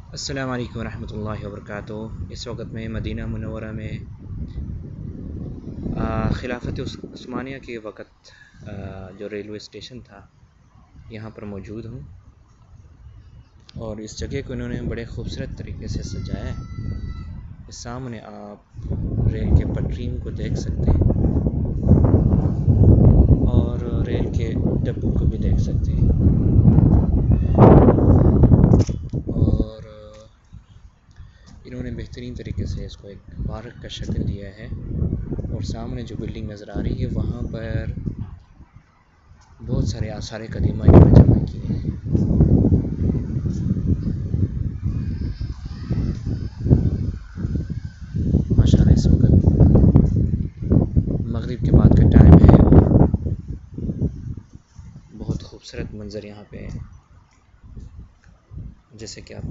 अस्सलाम वालेकुम रहमतुल्लाहि व बरकातुहू। इस वक्त मैं मदीना मुनव्वरा में खिलाफत उस्मानिया के वक़्त जो रेलवे स्टेशन था यहाँ पर मौजूद हूँ और इस जगह को इन्होंने बड़े खूबसूरत तरीके से सजाया है। इस सामने आप रेल के पटरियों को देख सकते हैं और रेल के डिब्बों को भी देख सकते हैं और इन्होंने बेहतरीन तरीके से इसको एक पार्क का शक्ल दिया है। और सामने जो बिल्डिंग नज़र आ रही है वहाँ पर बहुत सारे आसार कदीमा इन्होंने जमा किए हैं। माशाल्लाह इस वक्त मगरिब के बाद का टाइम है और बहुत खूबसूरत मंज़र यहाँ पे है जैसे कि आप